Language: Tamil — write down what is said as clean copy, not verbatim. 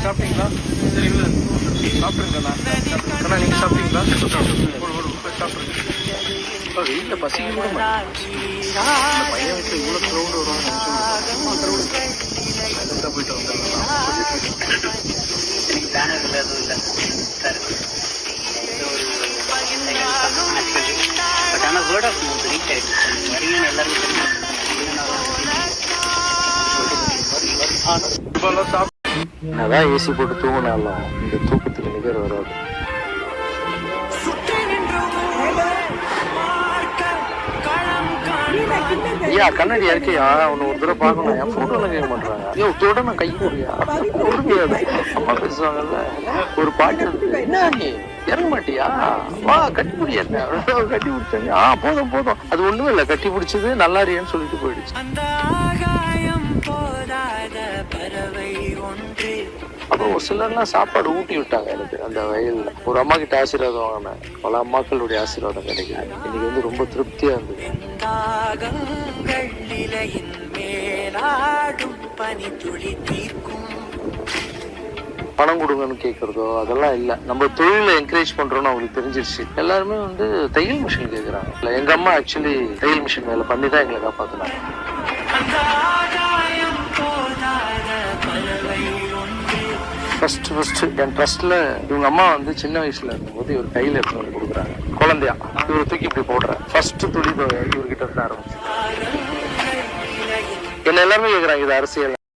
சாப்பிட்டீங்களா? சரிங்களா? சாப்பிட்ருங்கண்ணா. அண்ணா நீங்கள் சாப்பிட்டீங்களா? சாப்பிட்ருங்க. இப்போ வீட்டில் பசிக்க கூட மாட்டேன். இந்த பையன் வீட்டில் இவ்வளோ க்ரௌண்ட் வருவாங்க போயிட்டு வந்துடலாம். எனக்கு பேனர் இல்லை, எதுவும் இல்லை சார். பட் ஆனால் வேர்ட் ஆஃப் மவுத் ரீச் ஆகிடுச்சு. வரீங்கன்னு எல்லாருக்கும் தெரியும். அதான் ஏசி போட்டு தூங்கினாலும் இந்த தூக்கத்துக்கு நிகர் வராது. ஐயா கண்ணாடி இருக்கையா உன்னை ஒரு தடவை பார்க்கணும். என் போட்டோல கேட்க மாட்டாங்க. ஐயோ தொட நான் கை முடியா முடியாது. அம்மா பேசுவாங்கல்ல ஒரு பாட்டு இருக்கு. என்ன நீ இறங்க மாட்டியா? வா கட்டி பிடியா. கட்டி பிடிச்சாங்க. போதும் போதும். அது ஒண்ணுமே இல்லை. கட்டி பிடிச்சது நல்லா இருன்னு சொல்லிட்டு போயிடுச்சு. அப்புறம் ஒரு சிலர்லாம் சாப்பாடு ஊட்டி விட்டாங்க எனக்கு அந்த வயல்ல. ஒரு அம்மா கிட்ட ஆசீர்வாதம் வாங்கினேன். பல அம்மாக்களுடைய ஆசீர்வாதம் கிடைக்குது. இன்னைக்கு வந்து ரொம்ப திருப்தியா இருந்தது. பணம் கொடுங்கன்னு கேட்கறதோ அதெல்லாம் இல்லை. நம்ம தொழிலை என்கரேஜ் பண்றோம்னு அவங்களுக்கு தெரிஞ்சிருச்சு. எல்லாருமே வந்து தையல் மிஷின் கேட்கறாங்க. இல்லை எங்க அம்மா ஆக்சுவலி தையல் மிஷின் வேலை பண்ணி தான் எங்களை காப்பாத்தினாங்க. ஃபர்ஸ்ட் என் ட்ரஸ்ட்ல இவங்க அம்மா வந்து சின்ன வயசுல இருக்கும்போது இவர் கையில எடுத்து வந்து கொடுக்குறாங்க. குழந்தையா இவர் தூக்கி இப்படி போடுறேன். ஃபர்ஸ்ட் துளி இவர்கிட்ட இருந்து ஆரம்பிச்சு. என்ன எல்லாருமே கேட்குறாங்க இது அரசியல்.